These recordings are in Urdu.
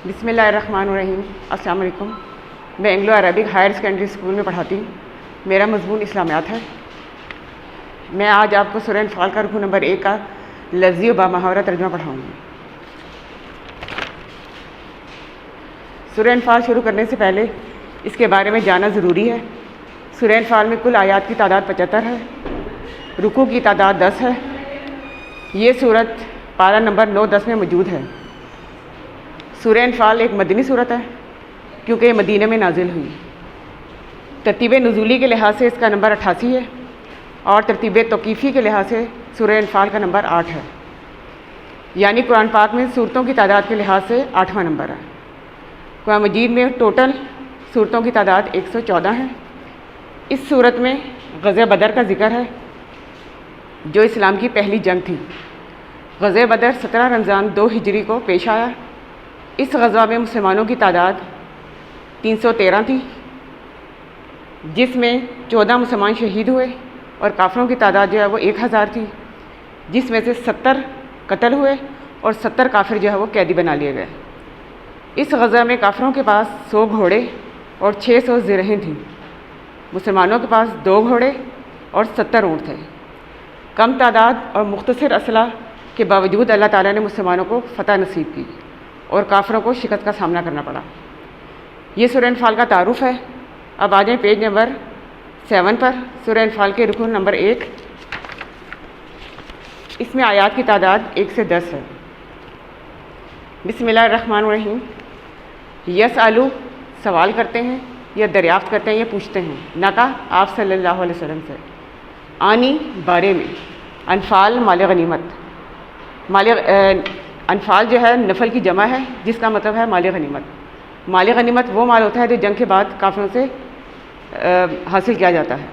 بسم اللہ الرحمن الرحیم۔ السلام علیکم۔ میں Anglo Arabic higher secondary school میں پڑھاتی ہوں۔ میرا مضمون اسلامیات ہے۔ میں آج آپ کو سورہ انفال کا رکوع نمبر 1 کا لفظی و بامحاورہ ترجمہ پڑھاؤں گی۔ سورہ انفال شروع کرنے سے پہلے اس کے بارے میں جاننا ضروری ہے۔ سورہ انفال میں کل آیات کی تعداد 75 ہے، رکوع کی تعداد 10 ہے۔ یہ صورت پارہ نمبر 9-10 میں موجود ہے۔ سورہ انفال ایک مدنی صورت ہے کیونکہ یہ مدینہ میں نازل ہوئی۔ ترتیب نزولی کے لحاظ سے اس کا نمبر 88 ہے اور ترتیب توقیفی کے لحاظ سے سورہ انفال کا نمبر 8 ہے، یعنی قرآن پاک میں صورتوں کی تعداد کے لحاظ سے 8واں نمبر ہے۔ قرآن مجید میں ٹوٹل صورتوں کی تعداد 114 ہے۔ اس صورت میں غزوہ بدر کا ذکر ہے جو اسلام کی پہلی جنگ تھی۔ غزوہ بدر 17 رمضان 2 ہجری کو پیش آیا۔ اس غزوہ میں مسلمانوں کی تعداد 313 تھی، جس میں 14 مسلمان شہید ہوئے، اور کافروں کی تعداد جو ہے وہ 1000 تھی، جس میں سے 70 قتل ہوئے اور 70 کافر جو ہے وہ قیدی بنا لیے گئے۔ اس غزوہ میں کافروں کے پاس 100 گھوڑے اور 600 زرہیں تھیں، مسلمانوں کے پاس 2 گھوڑے اور 70 اونٹ تھے۔ کم تعداد اور مختصر اسلحہ کے باوجود اللہ تعالیٰ نے مسلمانوں کو فتح نصیب کی اور کافروں کو شکست کا سامنا کرنا پڑا۔ یہ سورہ انفال کا تعارف ہے۔ اب آ جائیں پیج نمبر 7 پر۔ سورہ انفال کے رکوع نمبر 1۔ اس میں آیات کی تعداد 1 سے 10 ہے۔ بسم اللہ الرحمن الرحیم۔ یسألو سوال کرتے ہیں یا دریافت کرتے ہیں یا پوچھتے ہیں، نکا آپ صلی اللہ علیہ وسلم سے، آنی بارے میں، انفال مال غنیمت۔ انفال جو ہے نفل کی جمع ہے جس کا مطلب ہے مال غنیمت۔ مال غنیمت وہ مال ہوتا ہے جو جنگ کے بعد کافروں سے حاصل کیا جاتا ہے۔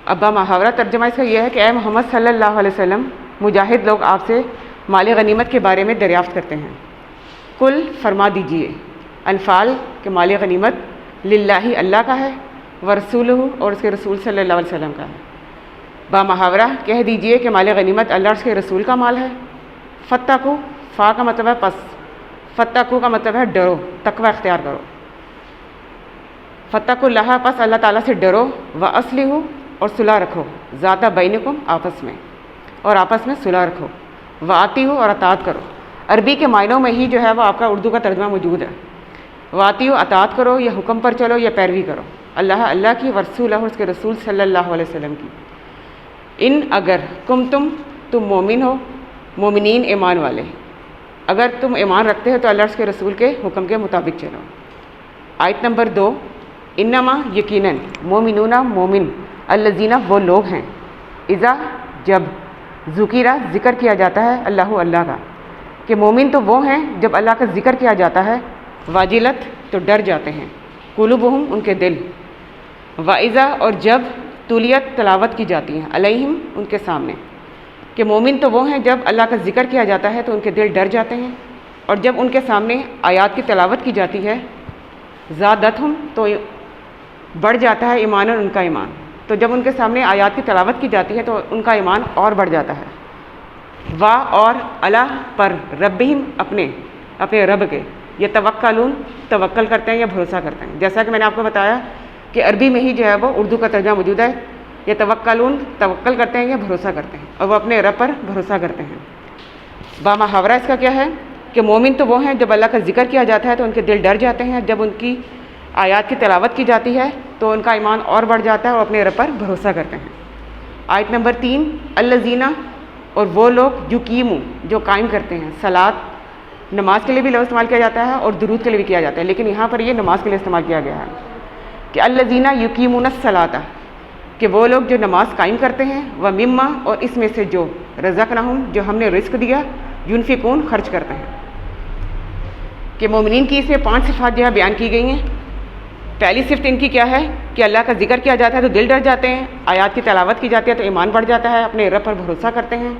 اب محاورہ ترجمہ اس کا یہ ہے کہ اے محمد صلی اللہ علیہ وسلم، مجاہد لوگ آپ سے مال غنیمت کے بارے میں دریافت کرتے ہیں۔ کل فرما دیجئے، انفال کے مال غنیمت للہ اللہ کا ہے، ورسولہ اور اس کے رسول صلی اللہ علیہ وسلم کا ہے۔ بامحاورہ کہہ دیجئے کہ مال غنیمت اللہ اور اس کے رسول کا مال ہے۔ فتقو، فا کا مطلب ہے پس، فتقو کا مطلب ہے ڈرو، تقوی اختیار کرو۔ فتقو اللہ، پس اللہ تعالیٰ سے ڈرو، واصلحوا اور صلح رکھو، ذات بینکم آپس میں، اور آپس میں صلح رکھو، واطیعوا اور اطاعت کرو۔ عربی کے معنوں میں ہی جو ہے وہ آپ کا اردو کا ترجمہ موجود ہے۔ واطیعوا اطاعت کرو، یا حکم پر چلو یا پیروی کرو، اللہ کی، ورسولہ اور اس کے رسول صلی اللہ علیہ وسلم کی۔ ان اگر تم مومن ہو، مومنین ایمان والے، اگر تم ایمان رکھتے ہو تو اللہ اس کے رسول کے حکم کے مطابق چلو۔ آیت نمبر 2۔ انما یقیناً، مومنون مومن، الذین وہ لوگ ہیں، اذا جب، ذکرہ ذکر کیا جاتا ہے، اللہ کا، کہ مومن تو وہ ہیں جب اللہ کا ذکر کیا جاتا ہے، واجلت تو ڈر جاتے ہیں، قلوبہم ان کے دل، واذا اور جب تلیت تلاوت کی جاتی ہیں، علیہم ان کے سامنے، کہ مومن تو وہ ہیں جب اللہ کا ذکر کیا جاتا ہے تو ان کے دل ڈر جاتے ہیں، اور جب ان کے سامنے آیات کی تلاوت کی جاتی ہے، زادتہم تو بڑھ جاتا ہے، ایمان ان کا ایمان، تو جب ان کے سامنے آیات کی تلاوت کی جاتی ہے تو ان کا ایمان اور بڑھ جاتا ہے۔ وا اور اللہ پر، ربہم اپنے رب کے، یتوکلون توکل کرتے ہیں یا بھروسہ کرتے ہیں۔ جیسا کہ میں نے آپ کو بتایا کہ عربی میں ہی جو ہے وہ اردو کا ترجمہ موجود ہے، یتوکلون توکل کرتے ہیں یا بھروسہ کرتے ہیں، اور وہ اپنے رب پر بھروسہ کرتے ہیں۔ بامحاورہ اس کا کیا ہے کہ مومن تو وہ ہیں جب اللہ کا ذکر کیا جاتا ہے تو ان کے دل ڈر جاتے ہیں، جب ان کی آیات کی تلاوت کی جاتی ہے تو ان کا ایمان اور بڑھ جاتا ہے اور اپنے رب پر بھروسہ کرتے ہیں۔ آیت نمبر 3۔ الذین اور وہ لوگ، یقیمون جو قائم کرتے ہیں، صلاۃ نماز کے لیے بھی لفظ استعمال کیا جاتا ہے اور درود کے لیے بھی کیا جاتا ہے، لیکن یہاں پر یہ نماز کے لیے استعمال کیا گیا ہے کہ الذین یقیمون الصلاۃ، کہ وہ لوگ جو نماز قائم کرتے ہیں، ومما اور اس میں سے جو، رزقناہم جو ہم نے رزق دیا، ينفقون خرچ کرتے ہیں۔ کہ مومنین کی اس میں 5 صفات جو ہے بیان کی گئی ہیں۔ پہلی صفت ان کی کیا ہے کہ اللہ کا ذکر کیا جاتا ہے تو دل ڈر جاتے ہیں، آیات کی تلاوت کی جاتی ہے تو ایمان بڑھ جاتا ہے، اپنے رب پر بھروسہ کرتے ہیں،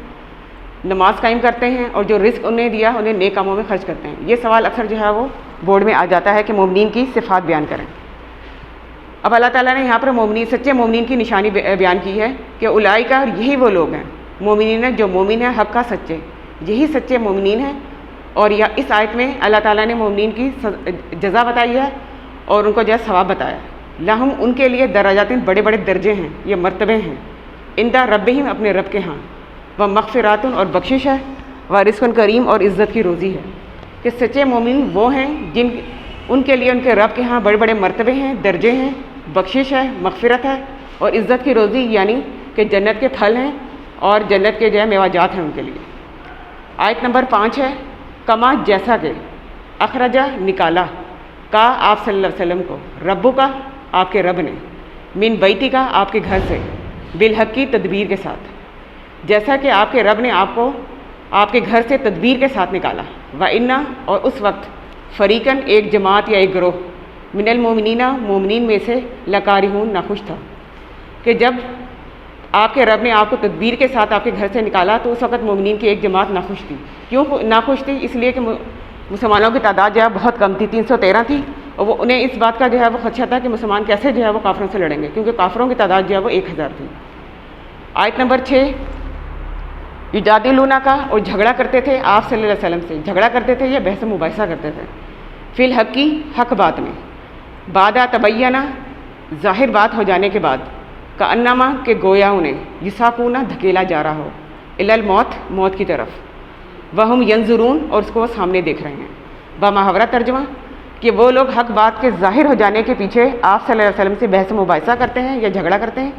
نماز قائم کرتے ہیں، اور جو رزق انہیں دیا انہیں نیک کاموں میں خرچ کرتے ہیں۔ یہ سوال اکثر جو ہے وہ بورڈ میں آ جاتا ہے کہ مومنین کی صفات بیان کریں۔ اب اللہ تعالیٰ نے یہاں پر مومنین، سچے مومنین کی نشانی بیان کی ہے کہ اولئک، اور یہی وہ لوگ ہیں، مومنین جو مومن ہیں حق کا، سچے، یہی سچے مومنین ہیں، اور یا اس آیت میں اللہ تعالیٰ نے مومنین کی جزا بتائی ہے اور ان کو جو ہے ثواب بتایا ہے. لہم ان کے لیے درجات بڑے بڑے درجے ہیں، یہ مرتبے ہیں، عند ربہم اپنے رب کے ہاں، و مغفرات اور بخشش ہے، و رزق کریم اور عزت کی روزی ہے. کہ سچے مومن وہ ہیں جن ان کے لیے ان کے رب کے ہاں بڑے بڑے مرتبے ہیں، درجے ہیں، بخشش ہے، مغفرت ہے اور عزت کی روزی، یعنی کہ جنت کے پھل ہیں اور جنت کے جو ہے میوہ ہیں ان کے لیے. آیت نمبر 5 ہے کما جیسا کہ اخرجہ نکالا کا آپ صلی اللہ علیہ وسلم کو ربو کا آپ کے رب نے من بیتی کا آپ کے گھر سے بالحق کی تدبیر کے ساتھ، جیسا کہ آپ کے رب نے آپ کو آپ کے گھر سے تدبیر کے ساتھ نکالا. وَإِنَّا اور اس وقت فریقاً ایک جماعت یا ایک گروہ من المومنین مومنین میں سے لکارہون ناخوش تھا. کہ جب آپ کے رب نے آپ کو تدبیر کے ساتھ آپ کے گھر سے نکالا تو اس وقت مومنین کی ایک جماعت ناخوش تھی. کیوں ناخوش تھی؟ اس لیے کہ مسلمانوں کی تعداد جو ہے بہت کم تھی، 313 تھی، اور وہ انہیں اس بات کا جو ہے وہ خدشہ تھا کہ مسلمان کیسے جو ہے وہ کافروں سے لڑیں گے، کیونکہ کافروں کی تعداد جو ہے وہ 1000 تھی. آیت نمبر 6 یجادلونا کا اور جھگڑا کرتے تھے آپ صلی اللہ علیہ وسلم سے، جھگڑا کرتے تھے یا بحث و مباحثہ کرتے تھے فی الحق کی حق بات میں، بعد تبینہ ظاہر بات ہو جانے کے بعد، کا انما کہ گویا انہیں یساقونہ دھکیلا جا رہا ہو الی الموت موت کی طرف، وہم ینظرون اور اس کو وہ سامنے دیکھ رہے ہیں. بمحاورہ ترجمہ کہ وہ لوگ حق بات کے ظاہر ہو جانے کے پیچھے آپ صلی اللہ علیہ وسلم سے بحث و مباحثہ کرتے ہیں یا جھگڑا کرتے ہیں.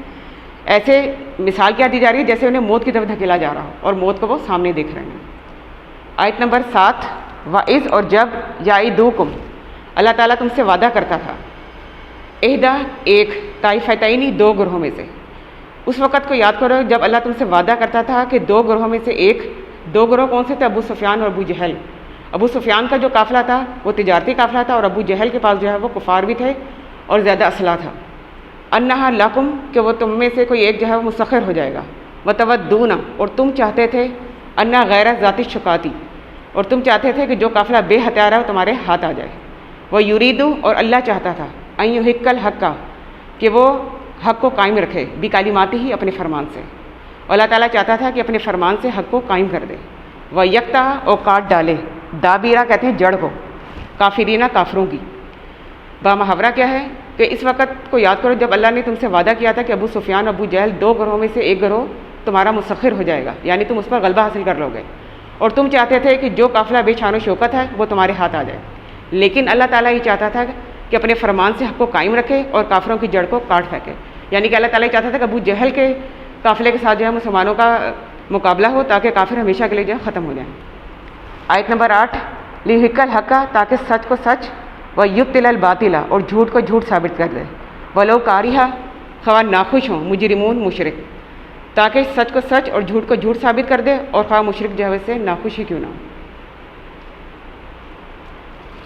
ایسے مثال کیا دی جا رہی ہے؟ جیسے انہیں موت کی طرف دھکیلا جا رہا ہو اور موت کو وہ سامنے دیکھ رہے ہیں. آیت نمبر 7 وَإِذْ اور جب یعدکم اللہ تعالیٰ تم سے وعدہ کرتا تھا احدیٰ ایک طائفتین دو گروہوں میں سے. اس وقت کو یاد کرو جب اللہ تم سے وعدہ کرتا تھا کہ دو گروہوں میں سے ایک، دو گروہ کون سے تھے؟ ابو سفیان اور ابو جہل. ابو سفیان کا جو قافلہ تھا وہ تجارتی قافلہ تھا اور ابو جہل کے پاس جو ہے وہ کفار بھی تھے اور زیادہ اسلحہ تھا. انہا لکم کہ وہ تم میں سے کوئی ایک جو ہے وہ مسخر ہو جائے گا. وتودون اور تم چاہتے تھے انا غیر ذاتی شکاتی اور تم چاہتے تھے کہ جو قافلہ بے ہتھیار ہے وہ تمہارے ہاتھ آ جائے. وہ یریدو اور اللہ چاہتا تھا ان یحق الحق کا کہ وہ حق کو قائم رکھے بکلماتہ ہی اپنے فرمان سے. اللہ تعالیٰ چاہتا تھا کہ اپنے فرمان سے حق کو قائم کر دے. وہ یکتا اور کاٹ ڈالے دابیرہ کہتے ہیں جڑ کو کافرینہ کافروں کی. بامحاورہ کیا ہے کہ اس وقت کو یاد کرو جب اللہ نے تم سے وعدہ کیا تھا کہ ابو سفیان اور ابو جہل دو گروہوں میں سے ایک گروہ تمہارا مسخر ہو جائے گا، یعنی تم اس پر غلبہ حاصل کر لو گے، اور تم چاہتے تھے کہ جو قافلہ بے شان و شوکت ہے وہ تمہارے ہاتھ آ جائے. لیکن اللہ تعالیٰ یہ چاہتا تھا کہ اپنے فرمان سے حق کو قائم رکھے اور کافروں کی جڑ کو کاٹ پھینکے. یعنی کہ اللہ تعالیٰ یہ چاہتا تھا کہ ابو جہل کے قافلے کے ساتھ جو ہے مسلمانوں کا مقابلہ ہو تاکہ کافر ہمیشہ کے لیے جو ہے ختم ہو جائیں. آیت نمبر 8 لیحق الحق تاکہ سچ کو سچ و یبطل الباطل اور جھوٹ کو جھوٹ ثابت کر دے. ولو کارہا خواہ ناخوش ہوں مجرمون مشرک تاکہ سچ کو سچ اور جھوٹ کو جھوٹ ثابت کر دے اور خواہ مشرک جو ہے سے ناخوش ہی کیوں نہ ہو.